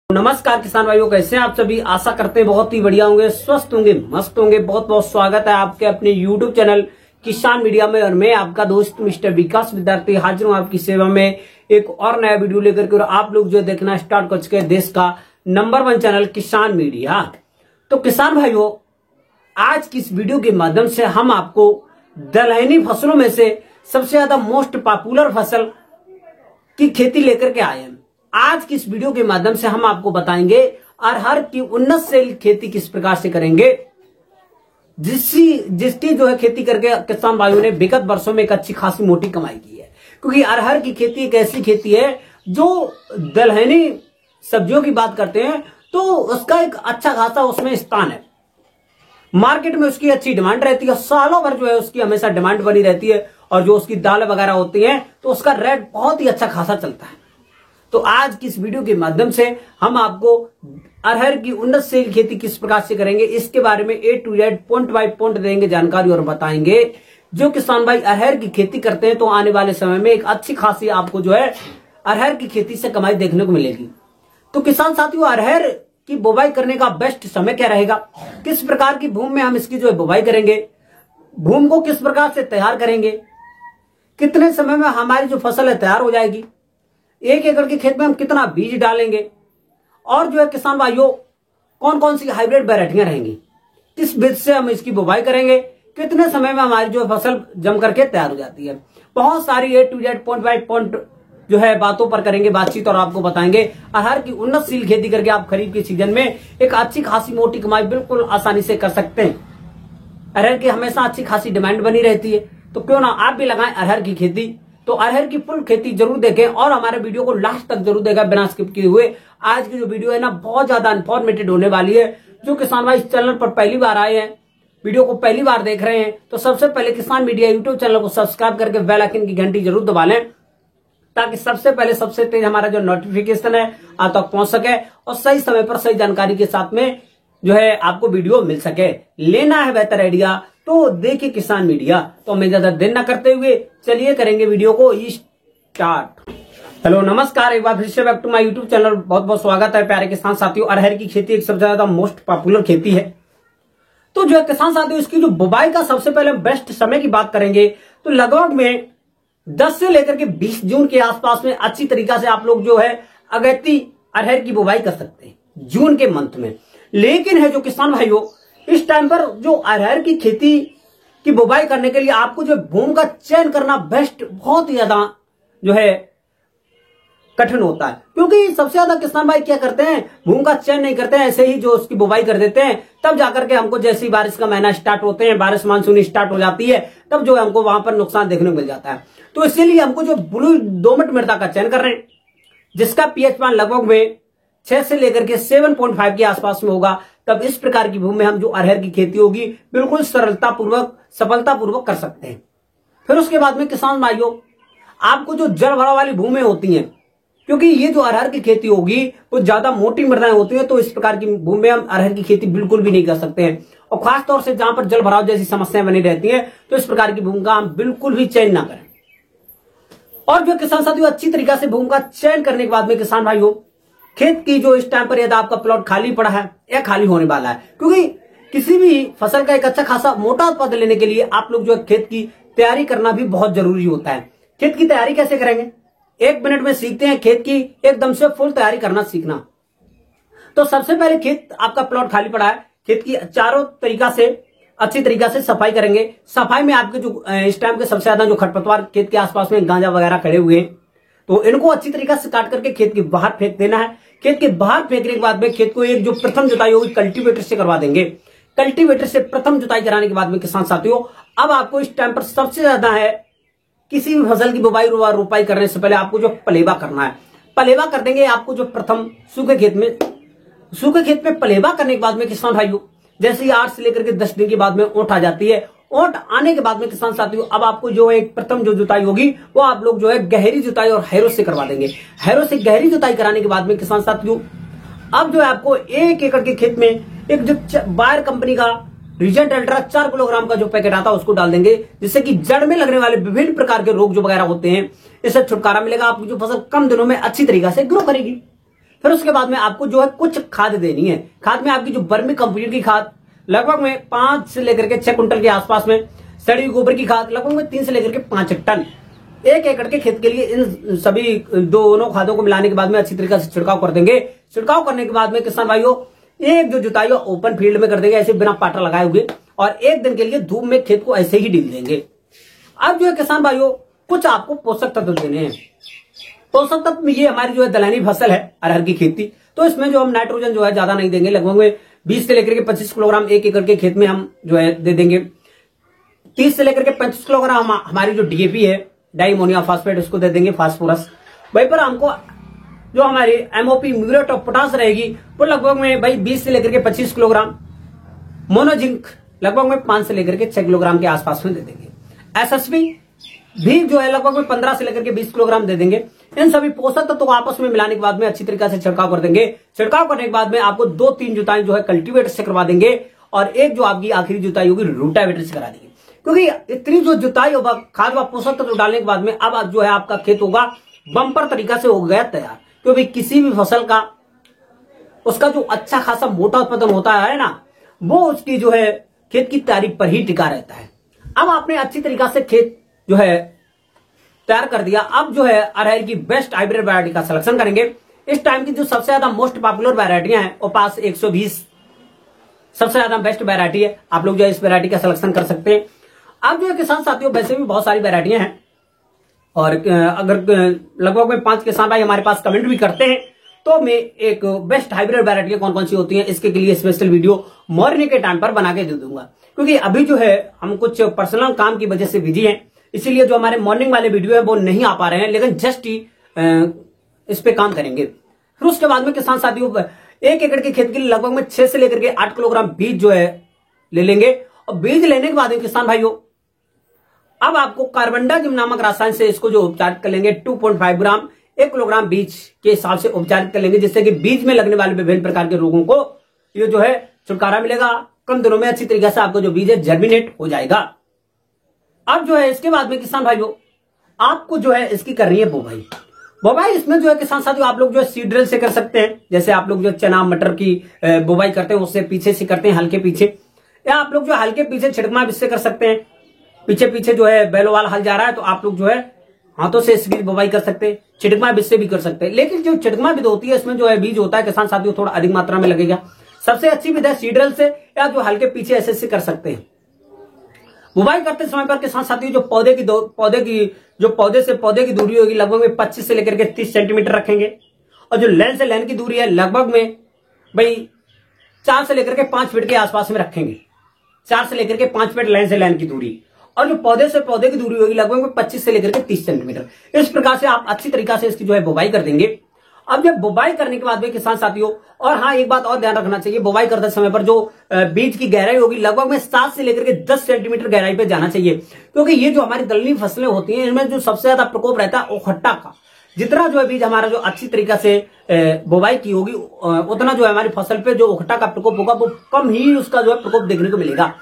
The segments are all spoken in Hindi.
नमस्कार किसान भाइयों, कैसे हैं आप सभी। आशा करते हैं बहुत ही बढ़िया होंगे, स्वस्थ होंगे, मस्त होंगे। बहुत बहुत स्वागत है आपके अपने YouTube चैनल किसान मीडिया में। और मैं आपका दोस्त मिस्टर विकास विद्यार्थी हाजिर हूं आपकी सेवा में एक और नया वीडियो लेकर के। और आप लोग जो देखना स्टार्ट कर चुके हैं देश का नंबर 1 चैनल किसान मीडिया। तो किसान भाइयों, आज की इस वीडियो के माध्यम से हम आपको दलहनी फसलों में से सबसे ज्यादा मोस्ट पॉपुलर फसल की खेती लेकर के आए हैं। आज की इस वीडियो के माध्यम से हम आपको बताएंगे अरहर की उन्नतशील खेती किस प्रकार से करेंगे, जिसकी जो है खेती करके किसान भाइयों ने विगत वर्षों में एक अच्छी खासी मोटी कमाई की है। क्योंकि अरहर की खेती एक ऐसी खेती है जो दलहनी सब्जियों की बात करते हैं तो उसका एक अच्छा खासा उसमें स्थान है। मार्केट में उसकी अच्छी डिमांड रहती है, सालों भर जो है उसकी हमेशा डिमांड बनी रहती है। और जो उसकी दाल वगैरह होती है तो उसका रेट बहुत ही अच्छा खासा चलता है। तो आज की इस वीडियो के माध्यम से हम आपको अरहर की उन्नतशील खेती किस प्रकार से करेंगे इसके बारे में A to Z point by point देंगे जानकारी और बताएंगे। जो किसान भाई अरहर की खेती करते हैं तो आने वाले समय में एक अच्छी खासी आपको जो है अरहर की खेती से कमाई देखने को मिलेगी। तो किसान साथियों, अरहर की बुवाई करने का बेस्ट समय क्या रहेगा, किस प्रकार की भूमि में हम इसकी जो है बुवाई करेंगे, भूमि को किस प्रकार से तैयार करेंगे, कितने समय में हमारी जो फसल है तैयार हो जाएगी, 1 एकड़ के खेत में हम कितना बीज डालेंगे, और जो है किसान भाइयों कौन कौन सी हाइब्रिड वैरायटियां रहेंगी, किस बीज से हम इसकी बुवाई करेंगे, कितने समय में हमारी जो फसल जम करके तैयार हो जाती है। बहुत सारी A to Z point by point जो है बातों पर करेंगे बातचीत और आपको बताएंगे अरहर की उन्नतशील खेती करके आप खरीफ के सीजन में एक अच्छी खासी मोटी कमाई बिल्कुल आसानी से कर सकते हैं। अरहर की हमेशा अच्छी खासी डिमांड बनी रहती है, तो क्यों ना आप भी लगाएं अरहर की खेती। तो अरहर की फुल खेती जरूर देखें और हमारे वीडियो को लास्ट तक जरूर देखें बिना स्किप किए हुए। आज की जो वीडियो है ना बहुत ज्यादा इन्फॉर्मेटिव होने वाली है। जो किसान भाई इस चैनल पर पहली बार आए हैं, वीडियो को पहली बार देख रहे हैं, तो सबसे पहले किसान मीडिया यूट्यूब चैनल को सब्सक्राइब करके बेल आइकन की घंटी जरूर दबा लें, ताकि सबसे पहले सबसे तेज हमारा जो नोटिफिकेशन है आप तक पहुंच सके और सही समय पर सही जानकारी के साथ में जो है आपको वीडियो मिल सके। लेना है बेहतर आइडिया तो देखिए किसान मीडिया। तो हमें ज्यादा देर न करते हुए चलिए करेंगे वीडियो को स्टार्ट। हेलो नमस्कार, एक बार फिर से back to my YouTube channel. बहुत बहुत स्वागत है प्यारे किसान साथियों। अरहर की खेती एक सबसे ज्यादा मोस्ट पॉपुलर खेती है। तो जो है किसान साथियों, इसकी जो बुवाई का सबसे पहले बेस्ट समय की बात करेंगे तो लगभग में 10 से लेकर के 20 जून के आसपास में अच्छी तरीका से आप लोग जो है अगैती अरहर की बुवाई कर सकते हैं जून के मंथ में। लेकिन है जो किसान भाइयों, इस टाइम पर जो अरहर की खेती की बुवाई करने के लिए आपको जो भूमि का चयन करना बेस्ट बहुत ही ज्यादा जो है कठिन होता है। क्योंकि सबसे ज्यादा किसान भाई क्या करते हैं, भूमि का चयन नहीं करते हैं, ऐसे ही जो उसकी बुवाई कर देते हैं। तब जाकर के हमको जैसे ही बारिश का महीना स्टार्ट होते हैं, बारिश मानसून स्टार्ट हो जाती है, तब जो है हमको वहां पर नुकसान देखने को मिल जाता है। तो इसीलिए हमको जो ब्लू दोमट मृदा का चयन कर रहे हैं, जिसका पीएच मान लगभग में 6 से लेकर के 7.5 के आसपास में होगा, तब इस प्रकार की भूमि में हम जो अरहर की खेती होगी बिल्कुल सरलतापूर्वक सफलतापूर्वक कर सकते हैं। फिर उसके बाद में किसान भाइयों, आपको जो जल भराव वाली भूमि होती है, क्योंकि ये जो अरहर की खेती होगी वो ज्यादा मोटी मृदाएं होती है, तो इस प्रकार की भूमि में हम अरहर की खेती बिल्कुल भी नहीं कर सकते हैं। और खासतौर से जहां पर जल भराव जैसी समस्याएं बनी रहती है, तो इस प्रकार की भूमि का हम बिल्कुल भी चयन ना करें। और जो किसान साथियों, अच्छी तरीका से भूमि का चयन करने के बाद में किसान भाइयों, खेत की जो इस टाइम पर यदि आपका प्लॉट खाली पड़ा है या खाली होने वाला है, क्योंकि किसी भी फसल का एक अच्छा खासा मोटा उत्पादन लेने के लिए आप लोग जो है खेत की तैयारी करना भी बहुत जरूरी होता है। खेत की तैयारी कैसे करेंगे, 1 मिनट में सीखते हैं खेत की एकदम से फुल तैयारी करना सीखना। तो सबसे पहले खेत आपका प्लॉट खाली पड़ा है, खेत की चारों तरीका से अच्छी तरीका से सफाई करेंगे। सफाई में आपके जो इस टाइम के सबसे ज्यादा जो खरपतवार खेत के आसपास में गांजा वगैरह खड़े हुए हैं, तो इनको अच्छी तरीका से काट करके खेत के बाहर फेंक देना है। खेत के बाहर फेंकने के बाद में खेत को एक जो प्रथम जुताई होगी कल्टीवेटर से करवा देंगे। कल्टीवेटर से प्रथम जुताई कराने के बाद में किसान साथियों, अब आपको इस टाइम पर सबसे ज्यादा है किसी भी फसल की बुवाई रोपाई करने से पहले आपको जो पलेवा करना है, पलेवा कर देंगे आपको जो प्रथम सूखे खेत में पलेवा करने के बाद में किसान भाइयों, जैसे ही 8 से लेकर के 10 दिन के बाद में ओंठ आ जाती है। ओंठ आने के बाद में किसान साथियों, अब आपको जो एक प्रथम जो जुताई होगी वो आप लोग जो है गहरी जुताई और हैरो से करवा देंगे। हैरो से गहरी जुताई कराने के बाद में किसान साथियों, अब जो है आपको 1 एकड़ के खेत में एक जो बायर कंपनी का रिजेंट अल्ट्रा 4 किलोग्राम का जो पैकेट आता है उसको डाल देंगे, जिससे कि जड़ में लगने वाले विभिन्न प्रकार के रोग जो वगैरह होते हैं इससे छुटकारा मिलेगा। आपकी जो फसल कम दिनों में अच्छी तरीका से ग्रो करेगी। फिर उसके बाद में आपको जो है कुछ खाद देनी है। खाद में आपकी जो वर्मी कंपोजिट की खाद लगभग में 5 से लेकर के 6 कुंटल के आसपास में, सड़ी हुई गोबर की खाद लगभग में 3 से लेकर के 5 टन 1 एकड़ के खेत के लिए इन सभी दोनों खादों को मिलाने के बाद में अच्छी तरीके से छिड़काव कर देंगे। छिड़काव करने के बाद में किसान भाइयों एक जो जुताई ओपन फील्ड में कर देंगे, ऐसे बिना पाटा लगाए हुए, और 1 दिन के लिए धूप में खेत को ऐसे ही ढील देंगे। अब जो है किसान भाइयों कुछ आपको पोषक तत्व देने हैं। पोषक तत्व में ये हमारी जो है दलहनी फसल है अरहर की खेती, तो इसमें जो हम नाइट्रोजन जो है ज्यादा नहीं देंगे, लगभग में 20 से लेकर के 25 किलोग्राम 1 एकड़ के खेत में हम जो है दे देंगे। 30 से लेकर के 35 किलोग्राम हमारी जो डीएपी है डाई अमोनियम फॉस्फेट उसको दे देंगे, फास्फोरस। वहीं पर हमको जो हमारी एमओपी म्यूरेट ऑफ पोटास रहेगी वो लगभग में भाई 20 से लेकर के 25 किलोग्राम। मोनोजिंक लगभग में 5 से लेकर के 6 किलोग्राम के आसपास में दे देंगे। एसएसपी भी जो है लगभग में 15 से लेकर के 20 किलोग्राम दे देंगे। इन सभी पोषक तत्वों को आपस में मिलाने के बाद में अच्छी तरीके से छिड़काव कर देंगे। छिड़काव करने के बाद में आपको 2-3 जुताई जो है कल्टीवेटर से करवा देंगे, और एक जो आपकी आखिरी जुताई होगी रोटावेटर से करा देंगे। क्योंकि इतनी जो जुताई होगा खाद व पोषक तत्व डालने के बाद में अब जो है आपका खेत होगा बम्पर तरीका से हो गया तैयार। क्योंकि किसी भी फसल का उसका जो अच्छा खासा मोटा उत्पादन होता है ना, वो उसकी जो है खेत की तारीफ पर ही टिका रहता है। अब आपने अच्छी तरीका से खेत जो है तैयार कर दिया। अब जो है अरहर की बेस्ट हाइब्रिड वैरायटी का सिलेक्शन करेंगे। इस टाइम की जो सबसे ज्यादा मोस्ट पॉपुलर वैरायटियां हैं वो पास 120 सबसे ज्यादा बेस्ट वैरायटी है। आप लोग जो है इस वैरायटी का सिलेक्शन कर सकते हैं। अब जो है किसान साथियों वैसे भी बहुत सारी वैरायटियां हैं, और अगर लगभग में 5 किसान भाई हमारे पास कमेंट भी करते हैं तो मैं एक बेस्ट हाइब्रिड वैरायटियां कौन कौन सी होती हैं इसके लिए स्पेशल वीडियो मॉर्निंग के टाइम पर बना के दे दूंगा। क्योंकि अभी जो है हम कुछ पर्सनल काम की वजह से बिजी हैं, इसीलिए जो हमारे मॉर्निंग वाले वीडियो है वो नहीं आ पा रहे हैं, लेकिन जस्ट ही इस पे काम करेंगे। फिर उसके बाद में किसान साथियों 1 एकड़ के खेत के लिए लगभग में 6 से लेकर के 8 किलोग्राम बीज जो है ले लेंगे। और बीज लेने के बाद में किसान भाइयों अब आपको कार्बनडाजिम नामक रसायन से इसको जो उपचारित कर लेंगे 2.5 ग्राम 1 किलोग्राम बीज के हिसाब से उपचारित कर लेंगे, जिससे कि बीज में लगने वाले विभिन्न प्रकार के रोगों को ये जो है छुटकारा मिलेगा। कम दिनों में अच्छी तरीके से आपको जो बीज है जर्मिनेट हो जाएगा। अब जो है इसके बाद में किसान भाइयों आपको जो है इसकी करनी है बुवाई। बुवाई इसमें जो है किसान साथियों आप लोग जो है सीड ड्रिल से कर सकते हैं, जैसे आप लोग जो चना मटर की बुवाई करते हैं उससे पीछे से करते हैं हल्के पीछे, या आप लोग जो हल्के पीछे छिड़कमा इससे कर सकते हैं। पीछे पीछे जो है बैलों वाला हल जा रहा है तो आप लोग जो है हाथों से इसकी बुवाई कर सकते हैं, छिड़कमा बीज से भी कर सकते हैं। लेकिन जो छिड़कमा बीज होती है इसमें जो है बीज होता है किसान साथियों थोड़ा अधिक मात्रा में लगेगा। सबसे अच्छी विधि है सीड ड्रिल से, या जो हल्के पीछे ऐसे कर सकते हैं। बुवाई करते समय पर किसान साथियों जो पौधे से पौधे की दूरी होगी लगभग में 25 से लेकर के 30 सेंटीमीटर रखेंगे, और जो लाइन से लाइन की दूरी है लगभग में भाई 4 से लेकर के 5 फीट के आसपास में रखेंगे। 4 से लेकर के 5 फीट लाइन से लाइन की दूरी, और जो पौधे से पौधे की दूरी होगी लगभग में 25 से लेकर के 30 सेंटीमीटर। इस प्रकार से आप अच्छी तरीके से इसकी जो है बुवाई कर देंगे। अब जब बुवाई करने के बाद में किसान साथियों, और हाँ एक बात और ध्यान रखना चाहिए, बुवाई करते समय पर जो बीज की गहराई होगी लगभग में 7 से लेकर के 10 सेंटीमीटर गहराई पे जाना चाहिए। क्योंकि ये जो हमारी दलहनी फसलें होती हैं इनमें जो सबसे ज्यादा प्रकोप रहता है ओखट्टा का। जितना जो है बीज हमारा जो अच्छी तरीके से बुवाई की होगी उतना जो है हमारी फसल पे जो ओखट्टा का प्रकोप होगा वो कम ही उसका जो है प्रकोप देखने को मिलेगा।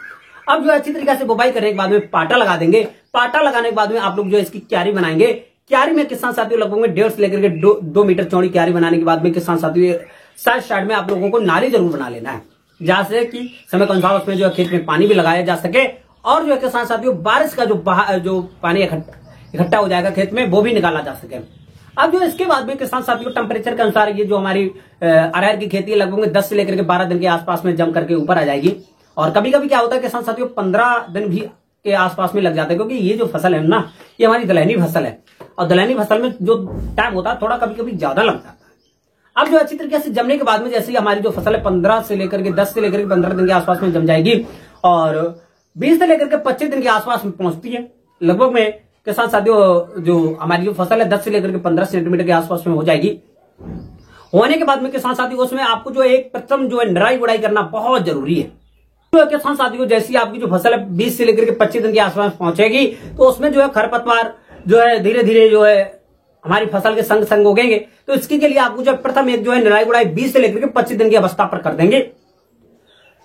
अब जो अच्छी तरीके से बुवाई करने के बाद में पाटा लगा देंगे। पाटा लगाने के बाद में आप लोग जो है इसकी क्यारी बनाएंगे। क्यारी में किसान साथियों लगभग में 1.5 से लेकर के 2 मीटर चौड़ी क्यारी बनाने के बाद में किसान साथियों साइड में आप लोगों को नाली जरूर बना लेना है, जहां से कि समय के अनुसार उसमें जो है खेत में पानी भी लगाया जा सके, और जो है किसान साथियों बारिश का जो पानी इकट्ठा हो जाएगा खेत में वो भी निकाला जा सके। अब जो इसके बाद में किसान साथियों टेम्परेचर के अनुसार ये जो हमारी अरहर की खेती है लगभग में 10 से लेकर के 12 दिन के आसपास में जम करके ऊपर आ जाएगी। और कभी कभी क्या होता है किसान साथियों 15 दिन भी के आसपास में लग जाता है, क्योंकि ये जो फसल है ना ये हमारी दलहनी फसल है, और दलहनी फसल में जो टाइम होता है थोड़ा कभी कभी ज्यादा लग जाता है। अब जो अच्छी तरीके से जमने के बाद में जैसे हमारी जो फसल है 10 से लेकर के 15 दिन के आसपास में जम जाएगी, और 20 से लेकर के 25 दिन के आसपास में पहुंचती है। लगभग में किसान साथियों जो हमारी जो फसल है 10 से लेकर के 15 सेंटीमीटर के आसपास में हो जाएगी। होने के बाद में किसान साथियों उसमें आपको जो एक प्रथम जो है निराई गुड़ाई करना बहुत जरूरी है। तो किसान साथियों जैसी आपकी जो फसल है 20 से लेकर के 25 दिन के आसपास पहुंचेगी तो उसमें जो है खरपतवार जो है धीरे धीरे जो है हमारी फसल के संग संग उगेंगे। तो इसके लिए आपको जो प्रथम एक जो है निराई गुड़ाई 20 से लेकर के 25 दिन की अवस्था पर कर देंगे।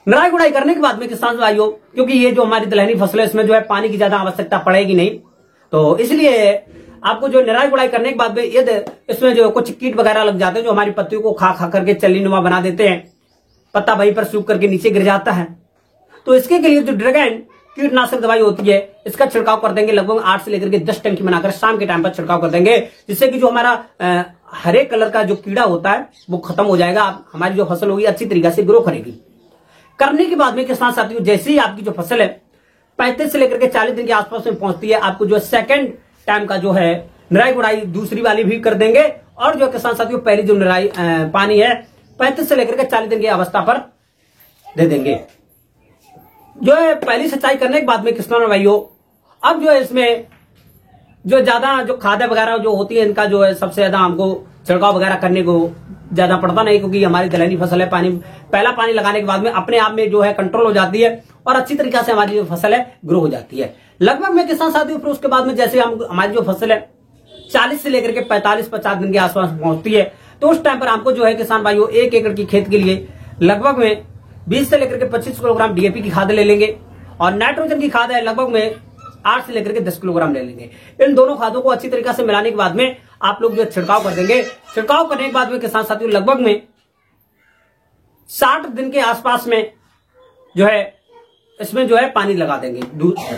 निराई गुड़ाई करने के बाद में किसान भाइयों, क्योंकि ये जो हमारी दलहनी फसल है इसमें जो है पानी की ज्यादा आवश्यकता पड़ेगी नहीं, तो इसलिए आपको जो निराई गुड़ाई करने के बाद में ये इसमें जो कुछ कीट वगैरह लग जाते हैं जो हमारी पत्तियों को खा खा करके चल्लीनुमा बना देते हैं, पत्ता वहीं पर सूख करके नीचे गिर जाता है। तो इसके लिए जो ड्रैगन कीटनाशक दवाई होती है इसका छिड़काव कर देंगे, लगभग 8 से लेकर के 10 टंकी बनाकर शाम के टाइम पर छिड़काव कर देंगे, जिससे कि जो हमारा हरे कलर का जो कीड़ा होता है वो खत्म हो जाएगा। हमारी जो फसल होगी अच्छी तरीके से ग्रो करेगी। करने के बाद में किसान साथियों जैसे ही आपकी जो फसल है 35 से लेकर के 40 दिन के आसपास में पहुंचती है, आपको जो सेकंड टाइम का जो है निराई गुड़ाई दूसरी वाली भी कर देंगे। और जो किसान साथियों पहली जो निराई पानी है 35 से लेकर के 40 दिन की अवस्था पर दे देंगे। जो है पहली सिंचाई करने के बाद में किसान भाइयों अब जो है इसमें जो ज्यादा जो खाद वगैरह जो होती है इनका जो है सबसे ज्यादा हमको छिड़काव वगैरह करने को ज्यादा पड़ता नहीं, क्योंकि हमारी दलहनी फसल है पहला पानी लगाने के बाद में अपने आप में जो है कंट्रोल हो जाती है और अच्छी तरीके से हमारी जो फसल है ग्रो हो जाती है। लगभग में किसान साथियों फिर उसके बाद में जैसे हम हमारी जो फसल है 40 से लेकर के 45-50 दिन के आसपास पहुंचती है, तो उस टाइम पर हमको जो है किसान भाइयों 1 एकड़ की खेत के लिए लगभग में 20 से लेकर के 25 किलोग्राम डीएपी की खाद ले लेंगे और नाइट्रोजन की खाद है लगभग में 8 से लेकर के 10 किलोग्राम ले लेंगे। इन दोनों खादों को अच्छी तरीके से मिलाने के बाद में आप लोग जो छिड़काव कर देंगे। छिड़काव करने के बाद में किसान साथियों लगभग में 60 दिन के आसपास में जो है इसमें जो है पानी लगा देंगे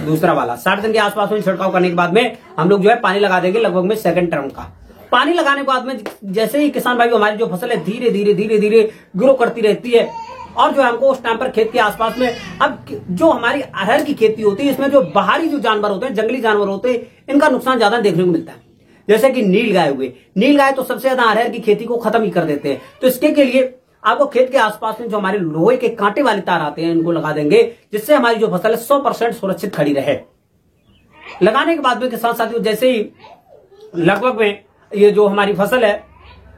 दूसरा वाला 60 दिन के आसपास में छिड़काव करने के बाद में हम लोग जो है पानी लगा देंगे लगभग में सेकंड टर्म का। पानी लगाने के बाद में जैसे ही किसान भाई हमारी जो फसल है धीरे धीरे ग्रो करती रहती है और जो हमको उस टाइम पर खेत के आसपास में अब जो हमारी अरहर की खेती होती है इसमें जो बाहरी जो जानवर होते हैं जंगली जानवर होते हैं इनका नुकसान ज्यादा देखने को मिलता है। जैसे कि नील गाय हुए, नील गाय तो सबसे ज्यादा अरहर की खेती को खत्म ही कर देते हैं। तो इसके के लिए आपको खेत के आसपास में जो हमारे लोहे के कांटे वाले तार आते हैं इनको लगा देंगे, जिससे हमारी जो फसल है 100% सुरक्षित खड़ी रहे। लगाने के बाद में किसान साथियों जैसे ही लगभग में ये जो हमारी फसल है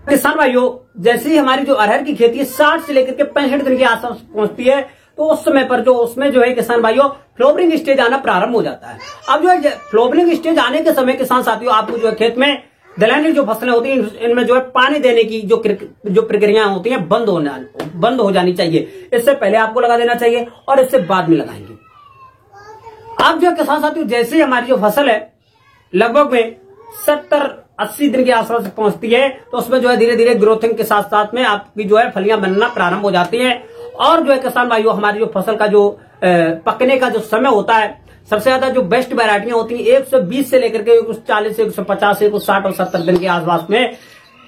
किसान भाइयों जैसे ही हमारी जो अरहर की खेती है 60 से लेकर के 65 दिन के आसपास पहुंचती है, तो उस समय पर जो उसमें जो है किसान भाइयों फ्लोवरिंग स्टेज आना प्रारंभ हो जाता है। अब जो है फ्लोवरिंग स्टेज आने के समय किसान साथियों आपको जो है खेत में दलहनी जो फसलें होती हैं इनमें जो है पानी देने की जो प्रक्रिया होती है बंद हो जानी चाहिए। इससे पहले आपको लगा देना चाहिए और इससे बाद में लगाएंगे। अब जो किसान साथियों जैसे ही हमारी जो फसल है लगभग में 70-80 दिन के आसपास पहुंचती है, तो उसमें जो है धीरे धीरे ग्रोथिंग के साथ साथ में आपकी जो है फलियां बनना प्रारंभ हो जाती हैं। और जो है किसान भाइयों हमारी जो फसल का जो पकने का जो समय होता है सबसे ज्यादा जो बेस्ट वैरायटियां होती हैं 120 से लेकर के कुछ 40 से 150 से कुछ 60 और 70 दिन के आसपास में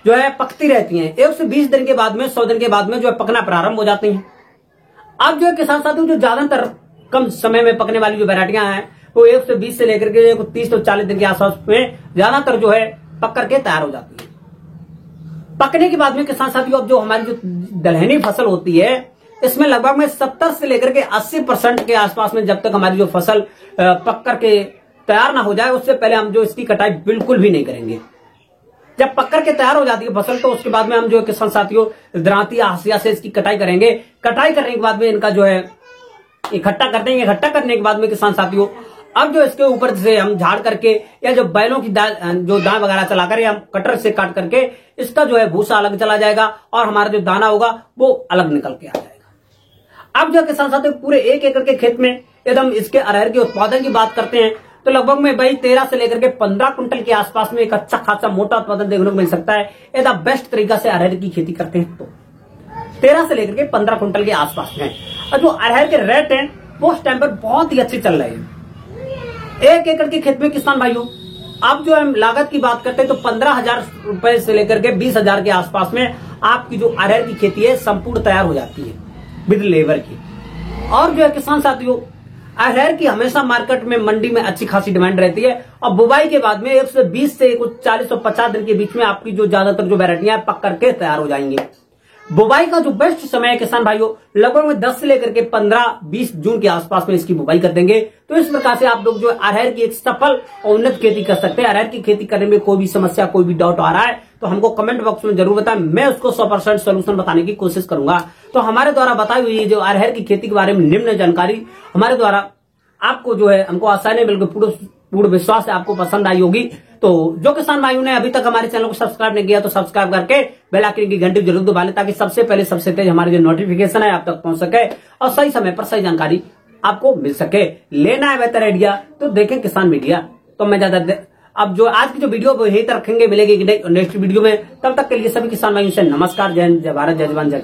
जो है पकती रहती हैं। 120 दिन के बाद में 100 दिन के बाद में जो है पकना प्रारंभ हो जाती हैं। अब जो है किसान साथियों जो ज्यादातर कम समय में पकने वाली जो वैरायटियां हैं वो 120 से लेकर के 30 और 40 दिन के आसपास में ज्यादातर जो है पक करके तैयार हो जाती है। पकने के बाद में किसान साथियों अब जो हमारी जो दलहनी फसल होती है इसमें लगभग में 70 से लेकर के 80% के आसपास में जब तक हमारी जो फसल पक करके तैयार ना हो जाए उससे पहले हम जो इसकी कटाई बिल्कुल भी नहीं करेंगे। जब पक करके तैयार हो जाती है फसल तो उसके बाद में हम जो किसान साथियों दरांती हाशिया से इसकी कटाई करेंगे। कटाई करने के बाद में इनका जो है इकट्ठा कर देंगे। इकट्ठा करने के बाद में किसान साथियों अब जो इसके ऊपर से हम झाड़ करके या जो बैलों की जो दाना वगैरह चलाकर या कटर से काट करके इसका जो है भूसा अलग चला जाएगा और हमारा जो दाना होगा वो अलग निकल के आ जाएगा। अब जो किसान साथियों पूरे 1 एकड़ के खेत में यदि हम इसके अरहर के उत्पादन की बात करते हैं तो लगभग में भाई 13 से लेकर के 15 कुंटल के आसपास में एक अच्छा खासा मोटा उत्पादन देखने को मिल सकता है यदि आप बेस्ट तरीका से अरहर की खेती करते हैं तो 13 से लेकर के 15 कुंटल के आसपास में। और जो अरहर के रेट हैं वो उस टाइम पर बहुत ही अच्छे चल रहे हैं। 1 एकड़ के खेत में किसान भाइयों अब जो हम लागत की बात करते हैं तो 15,000 रुपए से लेकर के 20,000 के आसपास में आपकी जो अरहर की खेती है संपूर्ण तैयार हो जाती है विद लेबर की। और जो है किसान साथियों अरहर की हमेशा मार्केट में मंडी में अच्छी खासी डिमांड रहती है और बुवाई के बाद में 120 से कुछ 40 और 50 दिन के बीच में आपकी जो ज्यादातर जो वैरायटियां पक करके तैयार हो जाएंगी। बुवाई का जो बेस्ट समय है किसान भाइयों लगभग में 10 से लेकर के 15-20 जून के आसपास में इसकी बुवाई कर देंगे। तो इस प्रकार से आप लोग जो अरहर की एक सफल और उन्नत खेती कर सकते हैं। अरहर की खेती करने में कोई भी समस्या कोई भी डाउट आ रहा है तो हमको कमेंट बॉक्स में जरूर बताएं, मैं उसको 100% सोल्यूशन बताने की कोशिश करूंगा। तो हमारे द्वारा बताई हुई जो अरहर की खेती के बारे में निम्न जानकारी हमारे द्वारा आपको जो है हमको आसानी बिल्कुल पूर्ण विश्वास है आपको पसंद आई होगी। तो जो किसान भाइयों ने अभी तक हमारे चैनल को सब्सक्राइब नहीं किया तो सब्सक्राइब करके बेल आइकन की घंटी जरूर दबा लें ताकि सबसे पहले सबसे तेज हमारे जो नोटिफिकेशन है आप तक पहुंच सके और सही समय पर सही जानकारी आपको मिल सके। लेना है बेहतर आइडिया तो देखें किसान मीडिया। तो मैं ज्यादा अब जो आज की जो वीडियो यहीं तक रखेंगे, मिलेगी नेक्स्ट वीडियो में। तब तक के लिए सभी किसान भाइयों से नमस्कार, जय हिंद, जय भारत, जय जवान, जय